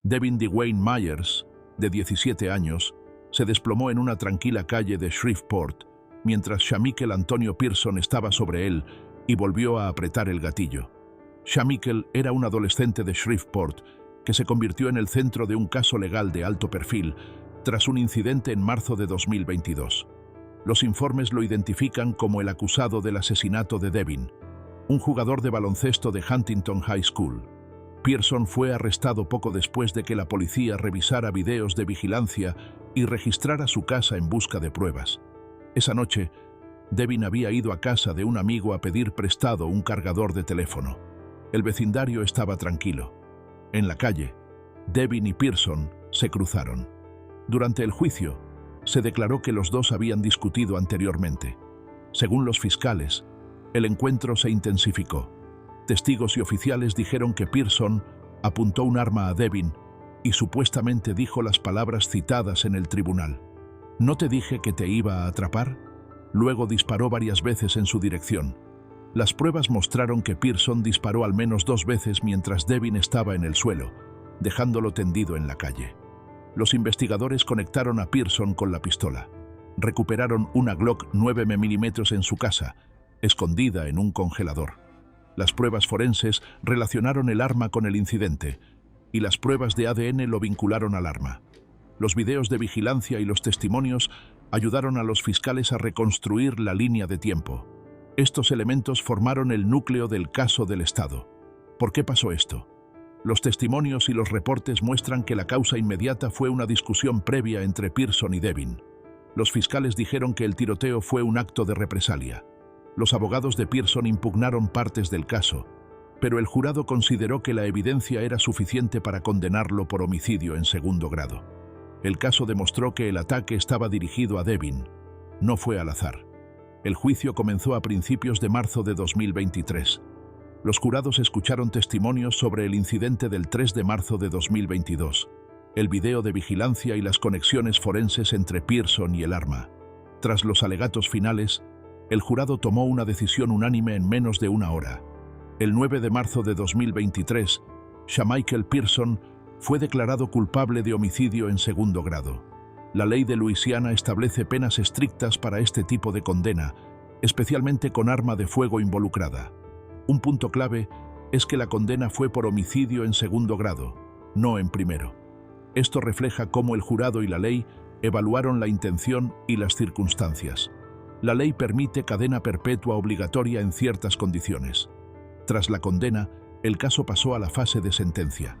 Devin Dwayne Myers, de 17 años, se desplomó en una tranquila calle de Shreveport, mientras Shamikel Antonio Pearson estaba sobre él y volvió a apretar el gatillo. Shamikel era un adolescente de Shreveport que se convirtió en el centro de un caso legal de alto perfil tras un incidente en marzo de 2022. Los informes lo identifican como el acusado del asesinato de Devin, un jugador de baloncesto de Huntington High School. Pearson fue arrestado poco después de que la policía revisara videos de vigilancia y registrara su casa en busca de pruebas. Esa noche, Devin había ido a casa de un amigo a pedir prestado un cargador de teléfono. El vecindario estaba tranquilo. En la calle, Devin y Pearson se cruzaron. Durante el juicio, se declaró que los dos habían discutido anteriormente. Según los fiscales, el encuentro se intensificó. Testigos y oficiales dijeron que Pearson apuntó un arma a Devin y supuestamente dijo las palabras citadas en el tribunal. ¿No te dije que te iba a atrapar? Luego disparó varias veces en su dirección. Las pruebas mostraron que Pearson disparó al menos 2 veces mientras Devin estaba en el suelo, dejándolo tendido en la calle. Los investigadores conectaron a Pearson con la pistola. Recuperaron una Glock 9 mm en su casa, escondida en un congelador. Las pruebas forenses relacionaron el arma con el incidente, y las pruebas de ADN lo vincularon al arma. Los videos de vigilancia y los testimonios ayudaron a los fiscales a reconstruir la línea de tiempo. Estos elementos formaron el núcleo del caso del Estado. ¿Por qué pasó esto? Los testimonios y los reportes muestran que la causa inmediata fue una discusión previa entre Pearson y Devin. Los fiscales dijeron que el tiroteo fue un acto de represalia. Los abogados de Pearson impugnaron partes del caso, pero el jurado consideró que la evidencia era suficiente para condenarlo por homicidio en segundo grado. El caso demostró que el ataque estaba dirigido a Devin. No fue al azar. El juicio comenzó a principios de marzo de 2023. Los jurados escucharon testimonios sobre el incidente del 3 de marzo de 2022, el video de vigilancia y las conexiones forenses entre Pearson y el arma. Tras los alegatos finales, el jurado tomó una decisión unánime en menos de una hora. El 9 de marzo de 2023, Shamikel Pearson fue declarado culpable de homicidio en segundo grado. La ley de Luisiana establece penas estrictas para este tipo de condena, especialmente con arma de fuego involucrada. Un punto clave es que la condena fue por homicidio en segundo grado, no en primero. Esto refleja cómo el jurado y la ley evaluaron la intención y las circunstancias. La ley permite cadena perpetua obligatoria en ciertas condiciones. Tras la condena, el caso pasó a la fase de sentencia.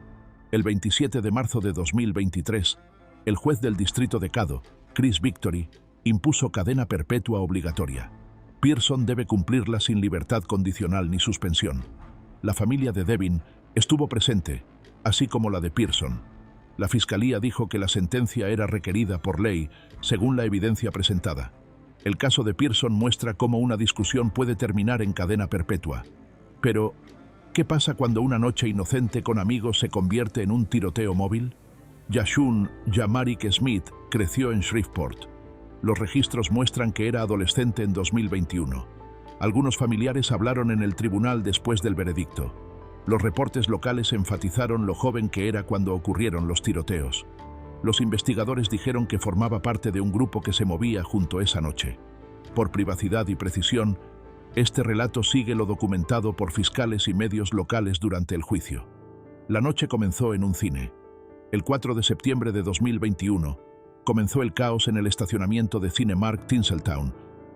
El 27 de marzo de 2023, el juez del distrito de Caddo, Chris Victory, impuso cadena perpetua obligatoria. Pearson debe cumplirla sin libertad condicional ni suspensión. La familia de Devin estuvo presente, así como la de Pearson. La fiscalía dijo que la sentencia era requerida por ley, según la evidencia presentada. El caso de Pearson muestra cómo una discusión puede terminar en cadena perpetua. Pero, ¿qué pasa cuando una noche inocente con amigos se convierte en un tiroteo móvil? Jashun Yamarik Smith creció en Shreveport. Los registros muestran que era adolescente en 2021. Algunos familiares hablaron en el tribunal después del veredicto. Los reportes locales enfatizaron lo joven que era cuando ocurrieron los tiroteos. Los investigadores dijeron que formaba parte de un grupo que se movía junto esa noche. Por privacidad y precisión, este relato sigue lo documentado por fiscales y medios locales durante el juicio. La noche comenzó en un cine. El 4 de septiembre de 2021, comenzó el caos en el estacionamiento de Cinemark Tinseltown,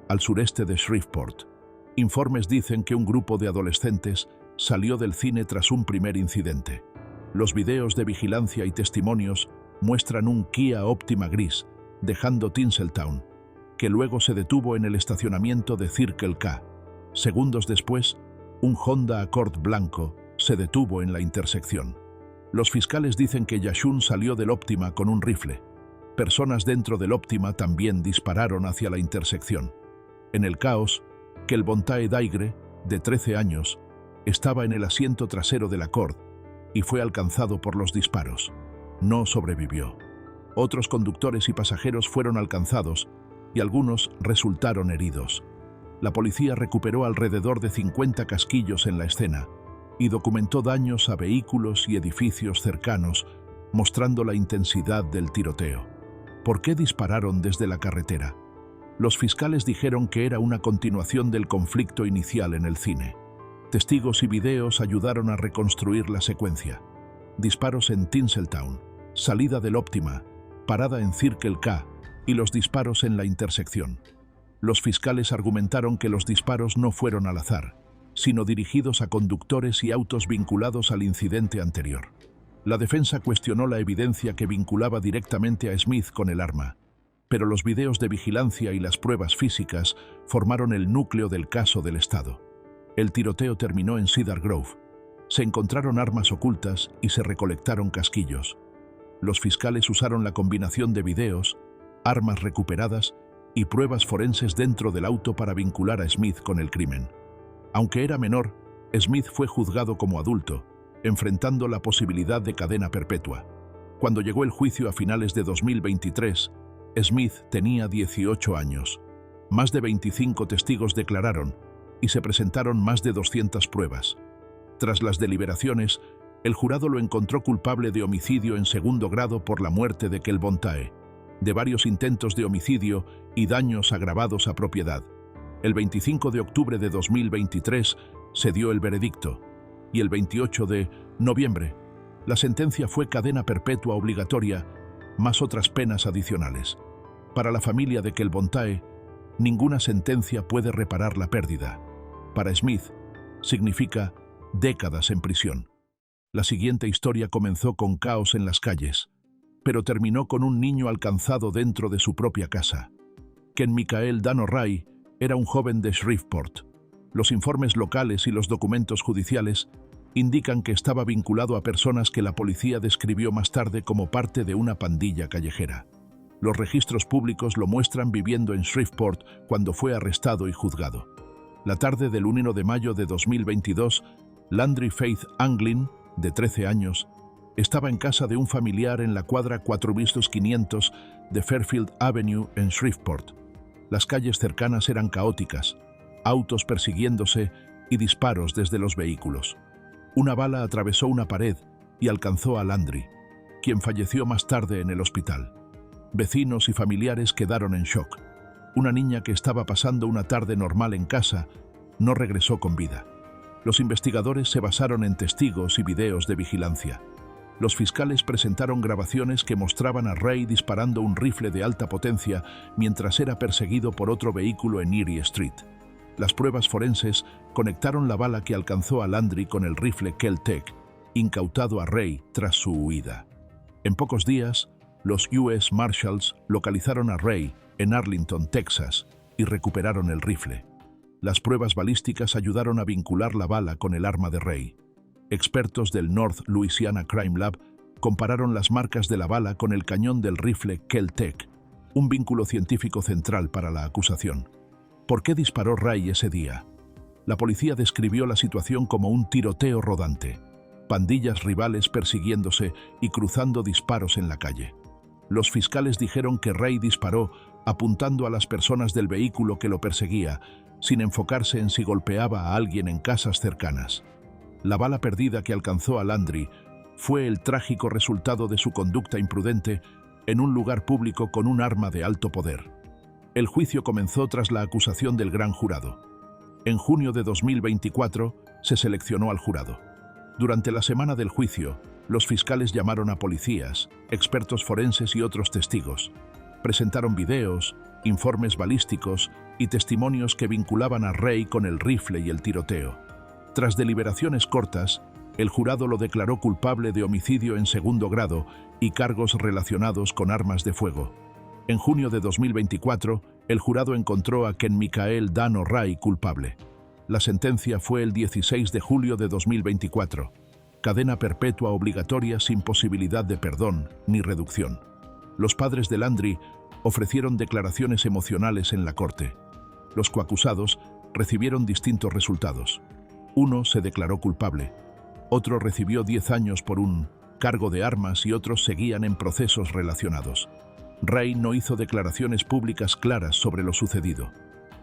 al sureste de Shreveport. Informes dicen que un grupo de adolescentes salió del cine tras un primer incidente. Los videos de vigilancia y testimonios muestran un Kia Optima gris, dejando Tinseltown, que luego se detuvo en el estacionamiento de Circle K. Segundos después, un Honda Accord blanco se detuvo en la intersección. Los fiscales dicen que Jashun salió del Optima con un rifle. Personas dentro del Optima también dispararon hacia la intersección. En el caos, Kelvontae Daigre, de 13 años, estaba en el asiento trasero del Accord y fue alcanzado por los disparos. No sobrevivió. Otros conductores y pasajeros fueron alcanzados y algunos resultaron heridos. La policía recuperó alrededor de 50 casquillos en la escena y documentó daños a vehículos y edificios cercanos, mostrando la intensidad del tiroteo. ¿Por qué dispararon desde la carretera? Los fiscales dijeron que era una continuación del conflicto inicial en el cine. Testigos y videos ayudaron a reconstruir la secuencia. Disparos en Tinseltown, salida del Optima, parada en Circle K y los disparos en la intersección. Los fiscales argumentaron que los disparos no fueron al azar, sino dirigidos a conductores y autos vinculados al incidente anterior. La defensa cuestionó la evidencia que vinculaba directamente a Smith con el arma, pero los videos de vigilancia y las pruebas físicas formaron el núcleo del caso del Estado. El tiroteo terminó en Cedar Grove. Se encontraron armas ocultas y se recolectaron casquillos. Los fiscales usaron la combinación de videos, armas recuperadas y pruebas forenses dentro del auto para vincular a Smith con el crimen. Aunque era menor, Smith fue juzgado como adulto, enfrentando la posibilidad de cadena perpetua. Cuando llegó el juicio a finales de 2023, Smith tenía 18 años. Más de 25 testigos declararon y se presentaron más de 200 pruebas. Tras las deliberaciones, el jurado lo encontró culpable de homicidio en segundo grado por la muerte de Kel Bontae, de varios intentos de homicidio y daños agravados a propiedad. El 25 de octubre de 2023 se dio el veredicto, y el 28 de noviembre, la sentencia fue cadena perpetua obligatoria, más otras penas adicionales. Para la familia de Kel Bontae, ninguna sentencia puede reparar la pérdida. Para Smith, significa décadas en prisión. La siguiente historia comenzó con caos en las calles, pero terminó con un niño alcanzado dentro de su propia casa. Ken Michael Dan O'Reilly era un joven de Shreveport. Los informes locales y los documentos judiciales indican que estaba vinculado a personas que la policía describió más tarde como parte de una pandilla callejera. Los registros públicos lo muestran viviendo en Shreveport cuando fue arrestado y juzgado. La tarde del 1 de mayo de 2022, Landry Faith Anglin, de 13 años, estaba en casa de un familiar en la cuadra 4500 de Fairfield Avenue en Shreveport. Las calles cercanas eran caóticas, autos persiguiéndose y disparos desde los vehículos. Una bala atravesó una pared y alcanzó a Landry, quien falleció más tarde en el hospital. Vecinos y familiares quedaron en shock. Una niña que estaba pasando una tarde normal en casa no regresó con vida. Los investigadores se basaron en testigos y videos de vigilancia. Los fiscales presentaron grabaciones que mostraban a Ray disparando un rifle de alta potencia mientras era perseguido por otro vehículo en Erie Street. Las pruebas forenses conectaron la bala que alcanzó a Landry con el rifle Kel-Tec, incautado a Ray tras su huida. En pocos días, los US Marshals localizaron a Ray en Arlington, Texas, y recuperaron el rifle. Las pruebas balísticas ayudaron a vincular la bala con el arma de Ray. Expertos del North Louisiana Crime Lab compararon las marcas de la bala con el cañón del rifle Kel-Tec, un vínculo científico central para la acusación. ¿Por qué disparó Ray ese día? La policía describió la situación como un tiroteo rodante, pandillas rivales persiguiéndose y cruzando disparos en la calle. Los fiscales dijeron que Ray disparó apuntando a las personas del vehículo que lo perseguía, sin enfocarse en si golpeaba a alguien en casas cercanas. La bala perdida que alcanzó a Landry fue el trágico resultado de su conducta imprudente en un lugar público con un arma de alto poder. El juicio comenzó tras la acusación del gran jurado. En junio de 2024 se seleccionó al jurado. Durante la semana del juicio, los fiscales llamaron a policías, expertos forenses y otros testigos. Presentaron videos, informes balísticos y testimonios que vinculaban a Ray con el rifle y el tiroteo. Tras deliberaciones cortas, el jurado lo declaró culpable de homicidio en segundo grado y cargos relacionados con armas de fuego. En junio de 2024, el jurado encontró a Ken Michael Dan O'Reilly culpable. La sentencia fue el 16 de julio de 2024. Cadena perpetua obligatoria sin posibilidad de perdón ni reducción. Los padres de Landry ofrecieron declaraciones emocionales en la corte. Los coacusados recibieron distintos resultados. Uno se declaró culpable, otro recibió 10 años por un cargo de armas y otros seguían en procesos relacionados. Ray no hizo declaraciones públicas claras sobre lo sucedido.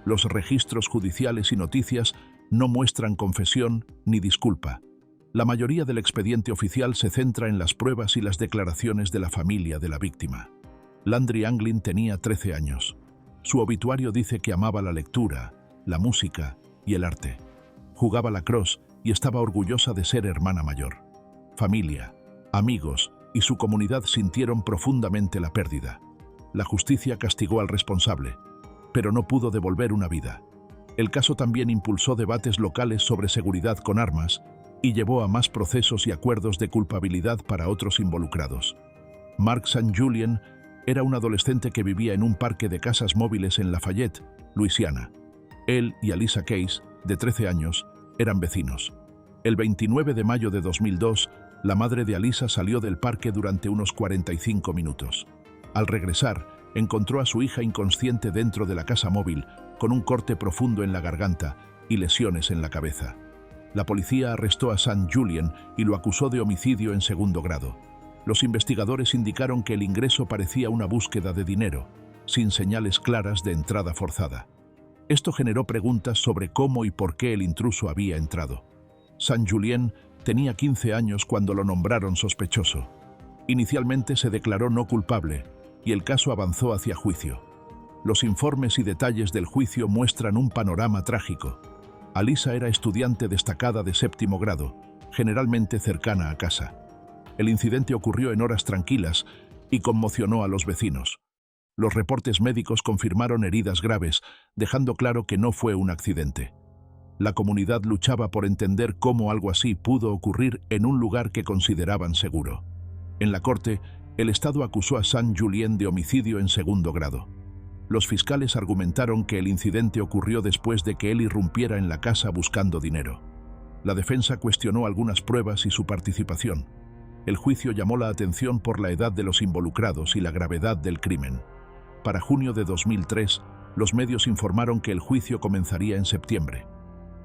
Los registros judiciales y noticias no muestran confesión ni disculpa. La mayoría del expediente oficial se centra en las pruebas y las declaraciones de la familia de la víctima. Landry Anglin tenía 13 años. Su obituario dice que amaba la lectura, la música y el arte. Jugaba lacrosse y estaba orgullosa de ser hermana mayor. Familia, amigos y su comunidad sintieron profundamente la pérdida. La justicia castigó al responsable, pero no pudo devolver una vida. El caso también impulsó debates locales sobre seguridad con armas y llevó a más procesos y acuerdos de culpabilidad para otros involucrados. Mark St. Julien era un adolescente que vivía en un parque de casas móviles en Lafayette, Luisiana. Él y Alisa Case, de 13 años, eran vecinos. El 29 de mayo de 2002, la madre de Alisa salió del parque durante unos 45 minutos. Al regresar, encontró a su hija inconsciente dentro de la casa móvil, con un corte profundo en la garganta y lesiones en la cabeza. La policía arrestó a St. Julien y lo acusó de homicidio en segundo grado. Los investigadores indicaron que el ingreso parecía una búsqueda de dinero, sin señales claras de entrada forzada. Esto generó preguntas sobre cómo y por qué el intruso había entrado. St. Julien tenía 15 años cuando lo nombraron sospechoso. Inicialmente se declaró no culpable y el caso avanzó hacia juicio. Los informes y detalles del juicio muestran un panorama trágico. Alisa era estudiante destacada de séptimo grado, generalmente cercana a casa. El incidente ocurrió en horas tranquilas y conmocionó a los vecinos. Los reportes médicos confirmaron heridas graves, dejando claro que no fue un accidente. La comunidad luchaba por entender cómo algo así pudo ocurrir en un lugar que consideraban seguro. En la corte, el Estado acusó a St. Julien de homicidio en segundo grado. Los fiscales argumentaron que el incidente ocurrió después de que él irrumpiera en la casa buscando dinero. La defensa cuestionó algunas pruebas y su participación. El juicio llamó la atención por la edad de los involucrados y la gravedad del crimen. Para junio de 2003, los medios informaron que el juicio comenzaría en septiembre.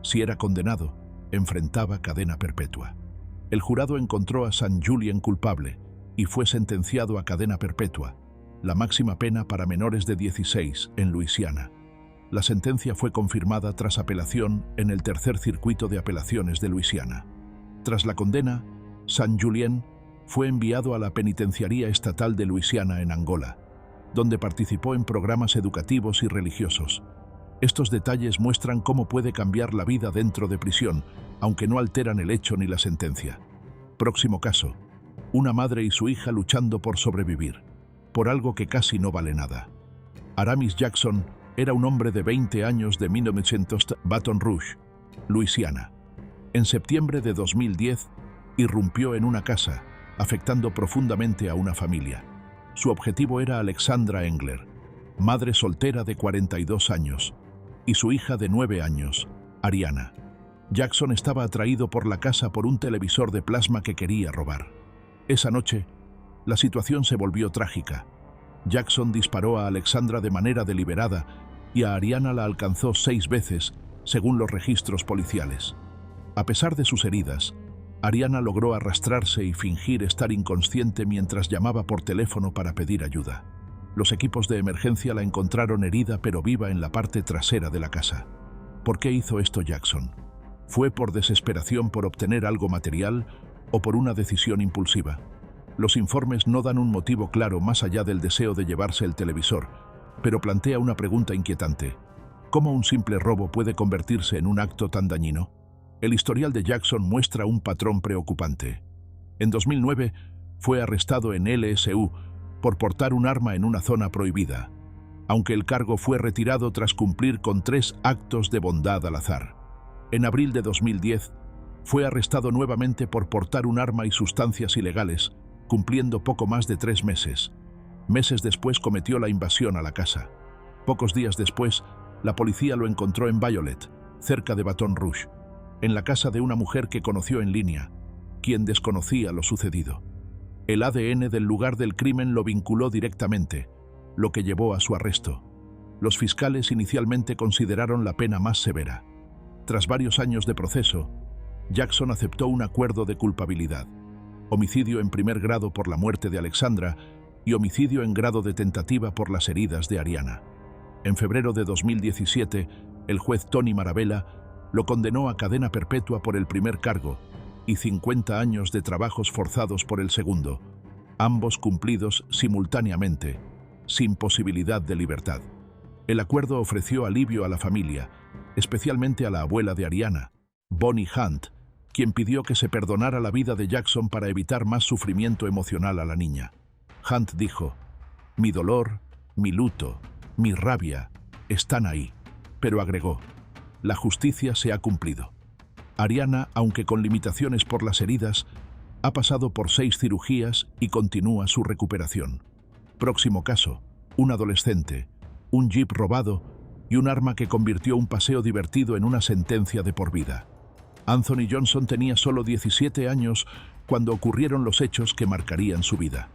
Si era condenado, enfrentaba cadena perpetua. El jurado encontró a St. Julien culpable y fue sentenciado a cadena perpetua, la máxima pena para menores de 16 en Luisiana. La sentencia fue confirmada tras apelación en el Tercer Circuito de Apelaciones de Luisiana. Tras la condena, St. Julien fue enviado a la Penitenciaría Estatal de Luisiana en Angola, donde participó en programas educativos y religiosos. Estos detalles muestran cómo puede cambiar la vida dentro de prisión, aunque no alteran el hecho ni la sentencia. Próximo caso: una madre y su hija luchando por sobrevivir, por algo que casi no vale nada. Aramis Jackson era un hombre de 20 años de 1900, Baton Rouge, Luisiana. En septiembre de 2010, irrumpió en una casa, afectando profundamente a una familia. Su objetivo era Alexandra Engler, madre soltera de 42 años, y su hija de 9 años, Ariana. Jackson estaba atraído por la casa por un televisor de plasma que quería robar. Esa noche, la situación se volvió trágica. Jackson disparó a Alexandra de manera deliberada y a Ariana la alcanzó 6 veces, según los registros policiales. A pesar de sus heridas, Ariana logró arrastrarse y fingir estar inconsciente mientras llamaba por teléfono para pedir ayuda. Los equipos de emergencia la encontraron herida pero viva en la parte trasera de la casa. ¿Por qué hizo esto Jackson? ¿Fue por desesperación por obtener algo material o por una decisión impulsiva? Los informes no dan un motivo claro más allá del deseo de llevarse el televisor, pero plantea una pregunta inquietante. ¿Cómo un simple robo puede convertirse en un acto tan dañino? El historial de Jackson muestra un patrón preocupante. En 2009, fue arrestado en LSU por portar un arma en una zona prohibida, aunque el cargo fue retirado tras cumplir con 3 actos de bondad al azar. En abril de 2010, fue arrestado nuevamente por portar un arma y sustancias ilegales, cumpliendo poco más de 3 meses. Meses después cometió la invasión a la casa. Pocos días después, la policía lo encontró en Violet, cerca de Baton Rouge, en la casa de una mujer que conoció en línea, quien desconocía lo sucedido. El ADN del lugar del crimen lo vinculó directamente, lo que llevó a su arresto. Los fiscales inicialmente consideraron la pena más severa. Tras varios años de proceso, Jackson aceptó un acuerdo de culpabilidad: homicidio en primer grado por la muerte de Alexandra y homicidio en grado de tentativa por las heridas de Ariana. En febrero de 2017, el juez Tony Maravella lo condenó a cadena perpetua por el primer cargo y 50 años de trabajos forzados por el segundo, ambos cumplidos simultáneamente, sin posibilidad de libertad. El acuerdo ofreció alivio a la familia, especialmente a la abuela de Ariana, Bonnie Hunt, quien pidió que se perdonara la vida de Jackson para evitar más sufrimiento emocional a la niña. Hunt dijo: «Mi dolor, mi luto, mi rabia están ahí», pero agregó: «La justicia se ha cumplido». Ariana, aunque con limitaciones por las heridas, ha pasado por 6 cirugías y continúa su recuperación. Próximo caso: un adolescente, un jeep robado y un arma que convirtió un paseo divertido en una sentencia de por vida. Anthony Johnson tenía solo 17 años cuando ocurrieron los hechos que marcarían su vida.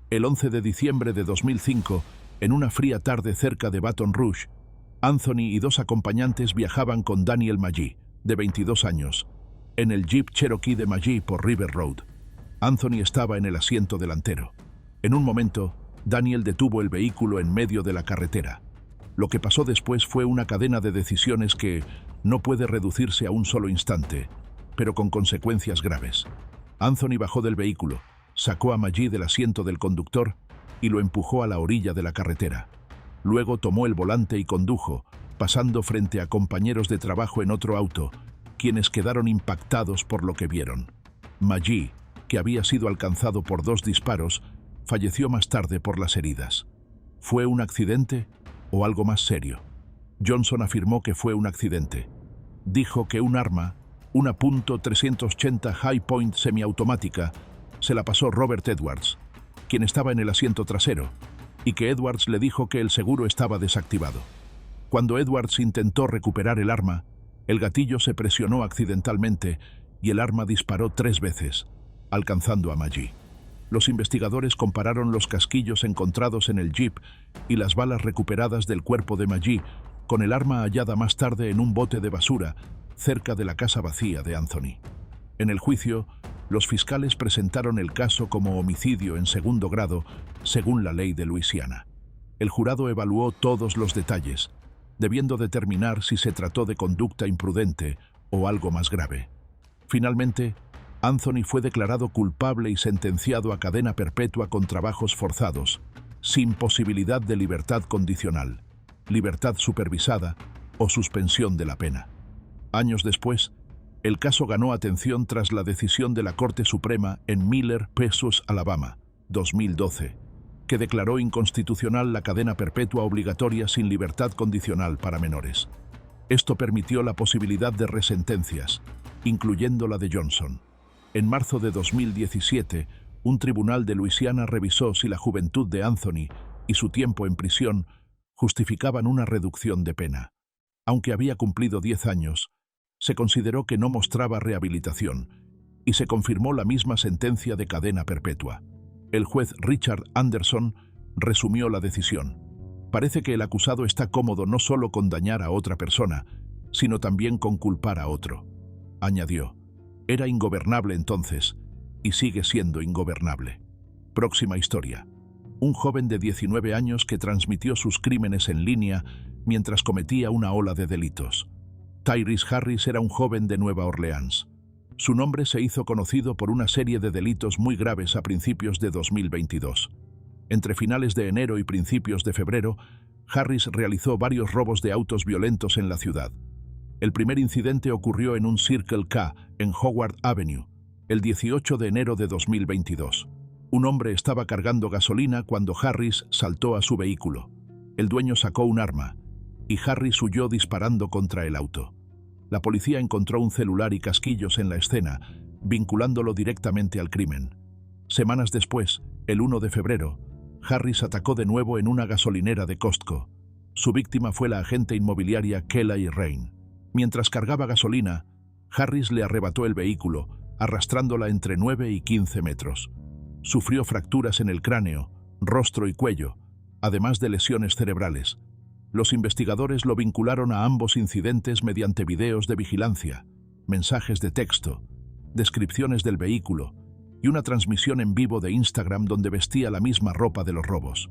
El 11 de diciembre de 2005, en una fría tarde cerca de Baton Rouge, Anthony y 2 acompañantes viajaban con Daniel Magee, de 22 años, en el Jeep Cherokee de Magee por River Road. Anthony estaba en el asiento delantero. En un momento, Daniel detuvo el vehículo en medio de la carretera. Lo que pasó después fue una cadena de decisiones que no puede reducirse a un solo instante, pero con consecuencias graves. Anthony bajó del vehículo, sacó a Magee del asiento del conductor y lo empujó a la orilla de la carretera. Luego tomó el volante y condujo, pasando frente a compañeros de trabajo en otro auto, quienes quedaron impactados por lo que vieron. Magee, que había sido alcanzado por 2 disparos, falleció más tarde por las heridas. ¿Fue un accidente o algo más serio? Johnson afirmó que fue un accidente. Dijo que un arma, una .380 High Point semiautomática, se la pasó Robert Edwards, quien estaba en el asiento trasero, y que Edwards le dijo que el seguro estaba desactivado. Cuando Edwards intentó recuperar el arma, el gatillo se presionó accidentalmente y el arma disparó 3 veces, alcanzando a Magee. Los investigadores compararon los casquillos encontrados en el jeep y las balas recuperadas del cuerpo de Magee con el arma hallada más tarde en un bote de basura cerca de la casa vacía de Anthony. En el juicio, los fiscales presentaron el caso como homicidio en segundo grado, según la ley de Luisiana. El jurado evaluó todos los detalles, debiendo determinar si se trató de conducta imprudente o algo más grave. Finalmente, Anthony fue declarado culpable y sentenciado a cadena perpetua con trabajos forzados, sin posibilidad de libertad condicional, libertad supervisada o suspensión de la pena. Años después, el caso ganó atención tras la decisión de la Corte Suprema en Miller vs. Alabama, 2012, que declaró inconstitucional la cadena perpetua obligatoria sin libertad condicional para menores. Esto permitió la posibilidad de resentencias, incluyendo la de Johnson. En marzo de 2017, un tribunal de Luisiana revisó si la juventud de Anthony y su tiempo en prisión justificaban una reducción de pena. Aunque había cumplido 10 años, se consideró que no mostraba rehabilitación y se confirmó la misma sentencia de cadena perpetua. El juez Richard Anderson resumió la decisión. Parece que el acusado está cómodo no solo con dañar a otra persona, sino también con culpar a otro. Añadió: era ingobernable entonces y sigue siendo ingobernable. Próxima historia. Un joven de 19 años que transmitió sus crímenes en línea mientras cometía una ola de delitos. Tyrese Harris era un joven de Nueva Orleans. Su nombre se hizo conocido por una serie de delitos muy graves a principios de 2022. Entre finales de enero y principios de febrero, Harris realizó varios robos de autos violentos en la ciudad. El primer incidente ocurrió en un Circle K en Howard Avenue, el 18 de enero de 2022. Un hombre estaba cargando gasolina cuando Harris saltó a su vehículo. El dueño sacó un arma y Harris huyó disparando contra el auto. La policía encontró un celular y casquillos en la escena, vinculándolo directamente al crimen. Semanas después, el 1 de febrero, Harris atacó de nuevo en una gasolinera de Costco. Su víctima fue la agente inmobiliaria Kelly Rain. Mientras cargaba gasolina, Harris le arrebató el vehículo, arrastrándola entre 9 y 15 metros. Sufrió fracturas en el cráneo, rostro y cuello, además de lesiones cerebrales. Los investigadores lo vincularon a ambos incidentes mediante videos de vigilancia, mensajes de texto, descripciones del vehículo y una transmisión en vivo de Instagram donde vestía la misma ropa de los robos.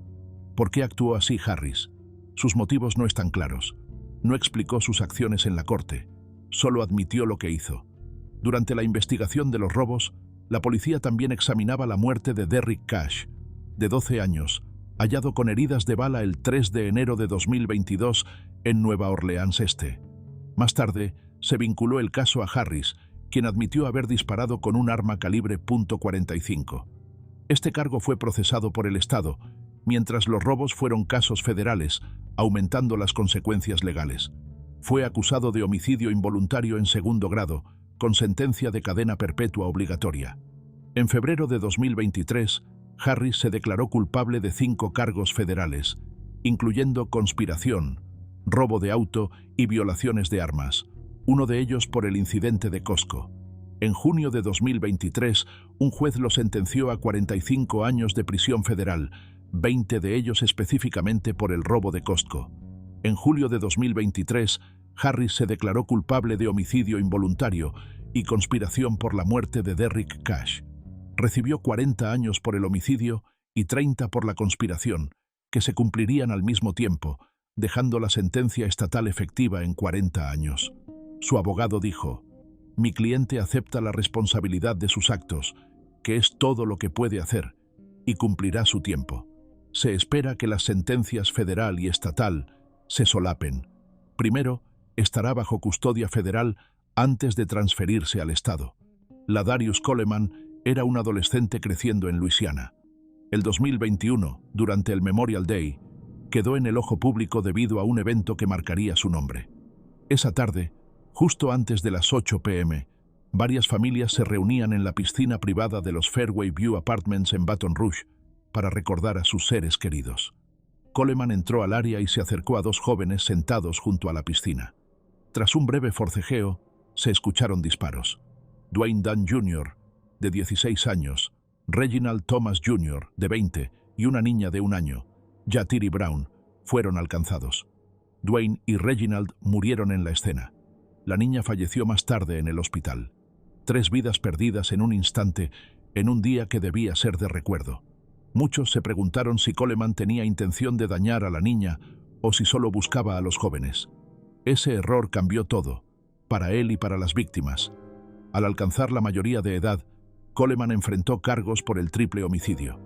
¿Por qué actuó así Harris? Sus motivos no están claros. No explicó sus acciones en la corte, solo admitió lo que hizo. Durante la investigación de los robos, la policía también examinaba la muerte de Derrick Cash, de 12 años, hallado con heridas de bala el 3 de enero de 2022 en Nueva Orleans Este. Más tarde, se vinculó el caso a Harris, quien admitió haber disparado con un arma calibre .45. Este cargo fue procesado por el Estado, mientras los robos fueron casos federales, aumentando las consecuencias legales. Fue acusado de homicidio involuntario en segundo grado, con sentencia de cadena perpetua obligatoria. En febrero de 2023, Harris se declaró culpable de 5 cargos federales, incluyendo conspiración, robo de auto y violaciones de armas, uno de ellos por el incidente de Costco. En junio de 2023, un juez lo sentenció a 45 años de prisión federal, 20 de ellos específicamente por el robo de Costco. En julio de 2023, Harris se declaró culpable de homicidio involuntario y conspiración por la muerte de Derrick Cash. Recibió 40 años por el homicidio y 30 por la conspiración, que se cumplirían al mismo tiempo, dejando la sentencia estatal efectiva en 40 años. Su abogado dijo: «Mi cliente acepta la responsabilidad de sus actos, que es todo lo que puede hacer, y cumplirá su tiempo. Se espera que las sentencias federal y estatal se solapen. Primero, estará bajo custodia federal antes de transferirse al estado». LaDarius Coleman era un adolescente creciendo en Luisiana. El 2021, durante el Memorial Day, quedó en el ojo público debido a un evento que marcaría su nombre. Esa tarde, justo antes de las 8 p.m., varias familias se reunían en la piscina privada de los Fairway View Apartments en Baton Rouge para recordar a sus seres queridos. Coleman entró al área y se acercó a 2 jóvenes sentados junto a la piscina. Tras un breve forcejeo, se escucharon disparos. Dwayne Dunn Jr., de 16 años, Reginald Thomas Jr., de 20, y una niña de 1 año, Yatiri Brown, fueron alcanzados. Dwayne y Reginald murieron en la escena. La niña falleció más tarde en el hospital. 3 vidas perdidas en un instante, en un día que debía ser de recuerdo. Muchos se preguntaron si Coleman tenía intención de dañar a la niña o si solo buscaba a los jóvenes. Ese error cambió todo, para él y para las víctimas. Al alcanzar la mayoría de edad, Coleman enfrentó cargos por el triple homicidio.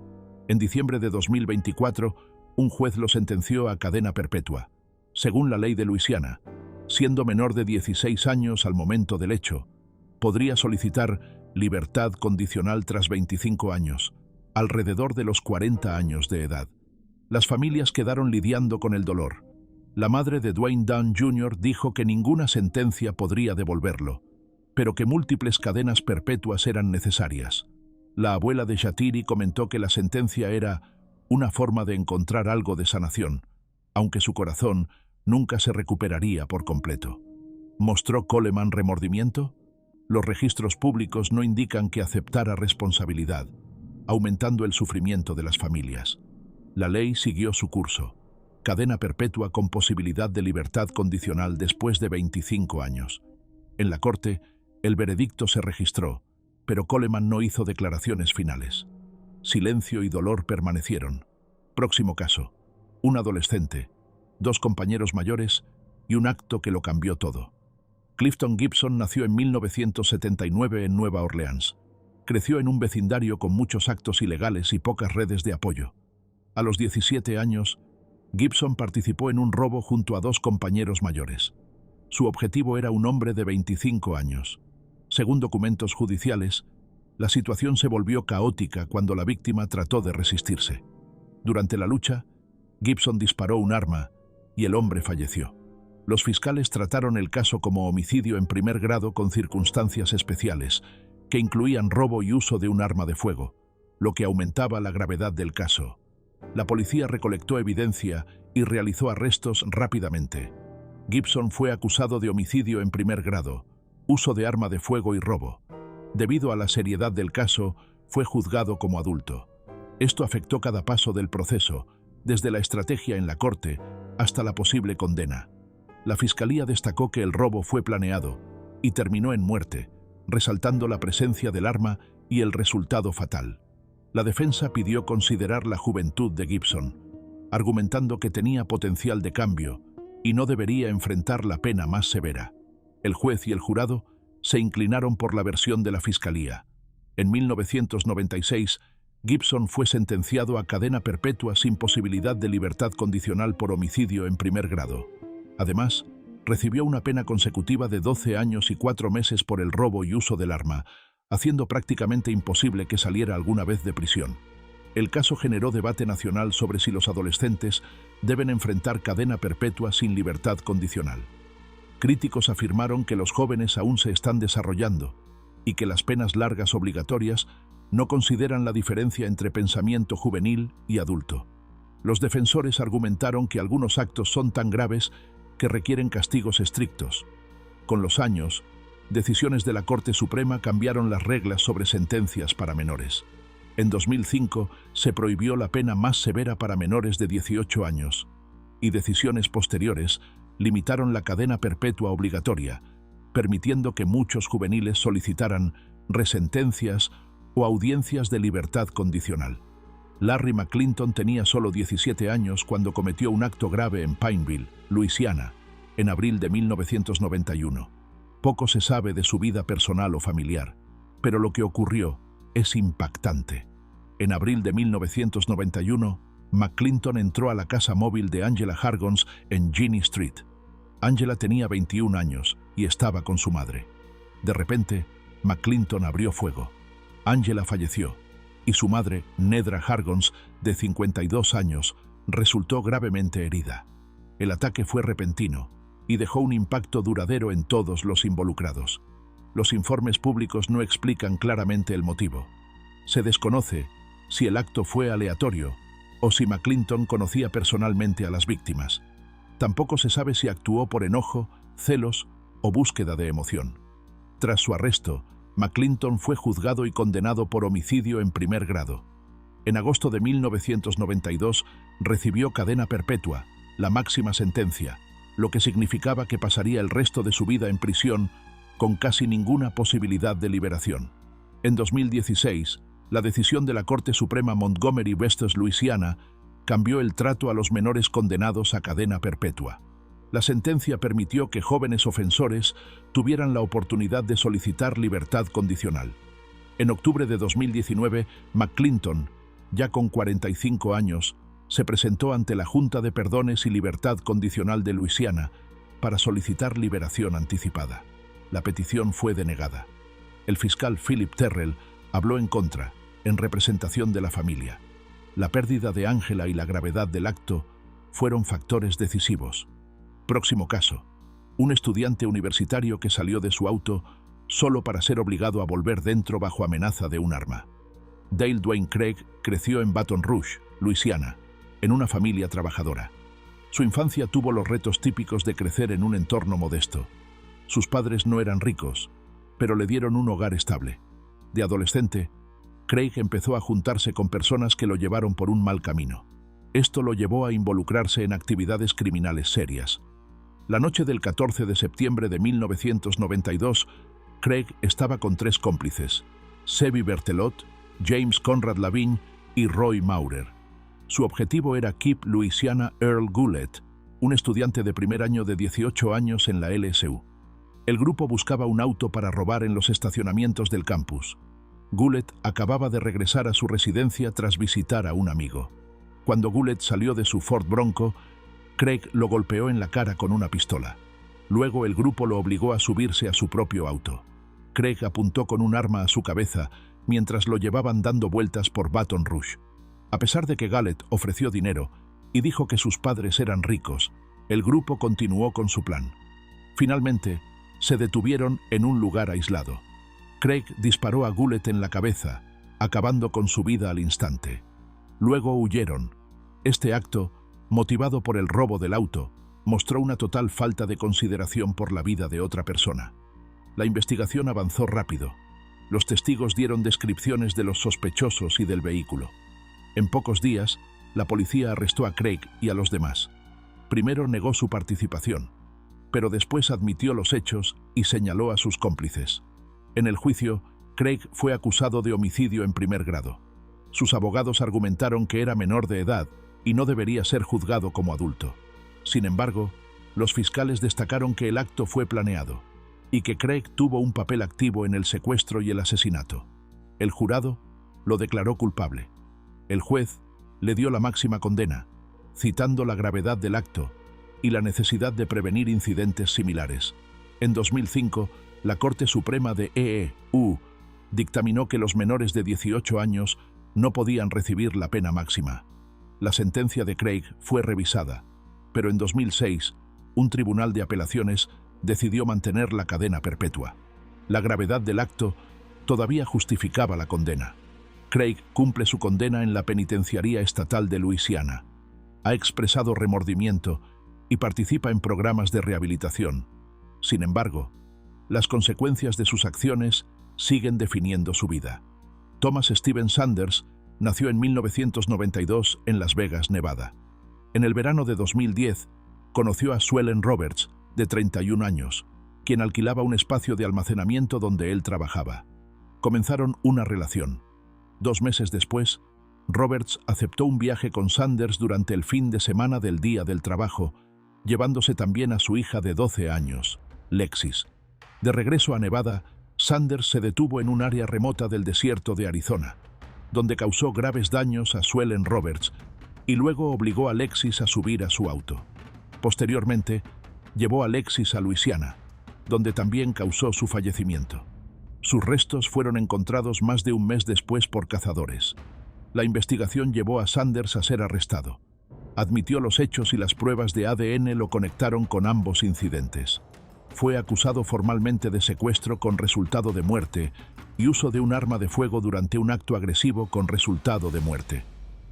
En diciembre de 2024, un juez lo sentenció a cadena perpetua. Según la ley de Luisiana, siendo menor de 16 años al momento del hecho, podría solicitar libertad condicional tras 25 años, alrededor de los 40 años de edad. Las familias quedaron lidiando con el dolor. La madre de Dwayne Dunn Jr. dijo que ninguna sentencia podría devolverlo, pero que múltiples cadenas perpetuas eran necesarias. La abuela de Yatiri comentó que la sentencia era una forma de encontrar algo de sanación, aunque su corazón nunca se recuperaría por completo. ¿Mostró Coleman remordimiento? Los registros públicos no indican que aceptara responsabilidad, aumentando el sufrimiento de las familias. La ley siguió su curso. Cadena perpetua con posibilidad de libertad condicional después de 25 años. En la corte, el veredicto se registró, pero Coleman no hizo declaraciones finales. Silencio y dolor permanecieron. Próximo caso: un adolescente, 2 compañeros mayores y un acto que lo cambió todo. Clifton Gibson nació en 1979 en Nueva Orleans. Creció en un vecindario con muchos actos ilegales y pocas redes de apoyo. A los 17 años, Gibson participó en un robo junto a 2 compañeros mayores. Su objetivo era un hombre de 25 años. Según documentos judiciales, la situación se volvió caótica cuando la víctima trató de resistirse. Durante la lucha, Gibson disparó un arma y el hombre falleció. Los fiscales trataron el caso como homicidio en primer grado con circunstancias especiales, que incluían robo y uso de un arma de fuego, lo que aumentaba la gravedad del caso. La policía recolectó evidencia y realizó arrestos rápidamente. Gibson fue acusado de homicidio en primer grado, uso de arma de fuego y robo. Debido a la seriedad del caso, fue juzgado como adulto. Esto afectó cada paso del proceso, desde la estrategia en la corte hasta la posible condena. La fiscalía destacó que el robo fue planeado y terminó en muerte, resaltando la presencia del arma y el resultado fatal. La defensa pidió considerar la juventud de Gibson, argumentando que tenía potencial de cambio y no debería enfrentar la pena más severa. El juez y el jurado se inclinaron por la versión de la Fiscalía. En 1996, Gibson fue sentenciado a cadena perpetua sin posibilidad de libertad condicional por homicidio en primer grado. Además, recibió una pena consecutiva de 12 años y 4 meses por el robo y uso del arma, haciendo prácticamente imposible que saliera alguna vez de prisión. El caso generó debate nacional sobre si los adolescentes deben enfrentar cadena perpetua sin libertad condicional. Críticos afirmaron que los jóvenes aún se están desarrollando y que las penas largas obligatorias no consideran la diferencia entre pensamiento juvenil y adulto. Los defensores argumentaron que algunos actos son tan graves que requieren castigos estrictos. Con los años, decisiones de la Corte Suprema cambiaron las reglas sobre sentencias para menores. En 2005 se prohibió la pena más severa para menores de 18 años, y decisiones posteriores limitaron la cadena perpetua obligatoria, permitiendo que muchos juveniles solicitaran resentencias o audiencias de libertad condicional. Larry McClinton tenía solo 17 años cuando cometió un acto grave en Pineville, Luisiana, en abril de 1991. Poco se sabe de su vida personal o familiar, pero lo que ocurrió es impactante. En abril de 1991, McClinton entró a la casa móvil de Angela Hargons en Ginny Street. Angela tenía 21 años y estaba con su madre. De repente, McClinton abrió fuego. Angela falleció y su madre, Nedra Hargons, de 52 años, resultó gravemente herida. El ataque fue repentino y dejó un impacto duradero en todos los involucrados. Los informes públicos no explican claramente el motivo. Se desconoce si el acto fue aleatorio o si McClinton conocía personalmente a las víctimas. Tampoco se sabe si actuó por enojo, celos o búsqueda de emoción. Tras su arresto, McClinton fue juzgado y condenado por homicidio en primer grado. En agosto de 1992 recibió cadena perpetua, la máxima sentencia, lo que significaba que pasaría el resto de su vida en prisión con casi ninguna posibilidad de liberación. En 2016, la decisión de la Corte Suprema Montgomery vs. Luisiana cambió el trato a los menores condenados a cadena perpetua. La sentencia permitió que jóvenes ofensores tuvieran la oportunidad de solicitar libertad condicional. En octubre de 2019, McClinton, ya con 45 años, se presentó ante la Junta de Perdones y Libertad Condicional de Luisiana para solicitar liberación anticipada. La petición fue denegada. El fiscal Philip Terrell habló en contra, en representación de la familia. La pérdida de Angela y la gravedad del acto fueron factores decisivos. Próximo caso: un estudiante universitario que salió de su auto solo para ser obligado a volver dentro bajo amenaza de un arma. Dale Dwayne Craig creció en Baton Rouge, Luisiana, en una familia trabajadora. Su infancia tuvo los retos típicos de crecer en un entorno modesto. Sus padres no eran ricos, pero le dieron un hogar estable. De adolescente, Craig empezó a juntarse con personas que lo llevaron por un mal camino. Esto lo llevó a involucrarse en actividades criminales serias. La noche del 14 de septiembre de 1992, Craig estaba con 3 cómplices: Sebi Berthelot, James Conrad Lavigne y Roy Maurer. Su objetivo era Kip Louisiana Earl Goulet, un estudiante de primer año de 18 años en la LSU. El grupo buscaba un auto para robar en los estacionamientos del campus. Goulet acababa de regresar a su residencia tras visitar a un amigo. Cuando Goulet salió de su Ford Bronco, Craig lo golpeó en la cara con una pistola. Luego el grupo lo obligó a subirse a su propio auto. Craig apuntó con un arma a su cabeza mientras lo llevaban dando vueltas por Baton Rouge. A pesar de que Goulet ofreció dinero y dijo que sus padres eran ricos, el grupo continuó con su plan. Finalmente, se detuvieron en un lugar aislado. Craig disparó a Goulet en la cabeza, acabando con su vida al instante. Luego huyeron. Este acto, motivado por el robo del auto, mostró una total falta de consideración por la vida de otra persona. La investigación avanzó rápido. Los testigos dieron descripciones de los sospechosos y del vehículo. En pocos días, la policía arrestó a Craig y a los demás. Primero negó su participación, pero después admitió los hechos y señaló a sus cómplices. En el juicio, Craig fue acusado de homicidio en primer grado. Sus abogados argumentaron que era menor de edad y no debería ser juzgado como adulto. Sin embargo, los fiscales destacaron que el acto fue planeado. y que Craig tuvo un papel activo en el secuestro y el asesinato. El jurado lo declaró culpable. El juez le dio la máxima condena, citando la gravedad del acto y la necesidad de prevenir incidentes similares. En 2005, la Corte Suprema de EU dictaminó que los menores de 18 años no podían recibir la pena máxima. La sentencia de Craig fue revisada, pero en 2006, un tribunal de apelaciones decidió mantener la cadena perpetua. La gravedad del acto todavía justificaba la condena. Craig cumple su condena en la penitenciaría estatal de Luisiana. Ha expresado remordimiento y participa en programas de rehabilitación. Sin embargo, las consecuencias de sus acciones siguen definiendo su vida. Thomas Steven Sanders nació en 1992 en Las Vegas, Nevada. En el verano de 2010, conoció a Suellen Roberts, de 31 años, quien alquilaba un espacio de almacenamiento donde él trabajaba. Comenzaron una relación. 2 meses después, Roberts aceptó un viaje con Sanders durante el fin de semana del Día del Trabajo, llevándose también a su hija de 12 años, Lexis. De regreso a Nevada, Sanders se detuvo en un área remota del desierto de Arizona, donde causó graves daños a Suellen Roberts y luego obligó a Lexis a subir a su auto. Posteriormente, llevó a Lexis a Luisiana, donde también causó su fallecimiento. Sus restos fueron encontrados más de un mes después por cazadores. La investigación llevó a Sanders a ser arrestado. Admitió los hechos y las pruebas de ADN lo conectaron con ambos incidentes. Fue acusado formalmente de secuestro con resultado de muerte y uso de un arma de fuego durante un acto agresivo con resultado de muerte.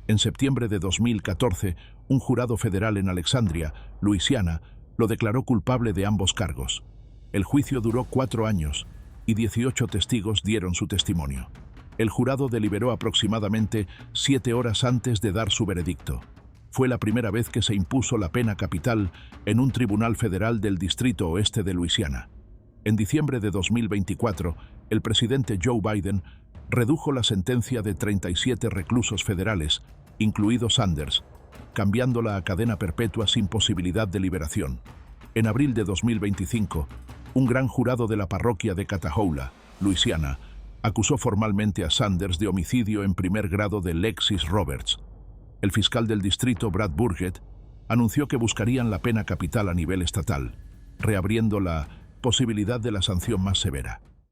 En septiembre de 2014, un jurado federal en Alexandria, Luisiana, lo declaró culpable de ambos cargos. El juicio duró 4 años y 18 testigos dieron su testimonio. El jurado deliberó aproximadamente 7 horas antes de dar su veredicto. Fue la primera vez que se impuso la pena capital en un tribunal federal del Distrito Oeste de Luisiana. En diciembre de 2024, el presidente Joe Biden redujo la sentencia de 37 reclusos federales, incluido Sanders, cambiándola a cadena perpetua sin posibilidad de liberación. En abril de 2025, un gran jurado de la parroquia de Catahoula, Luisiana, acusó formalmente a Sanders de homicidio en primer grado de Lexis Roberts. El fiscal del distrito, Brad Burgett, anunció que buscarían la pena capital a nivel estatal, reabriendo la posibilidad de la sanción más severa.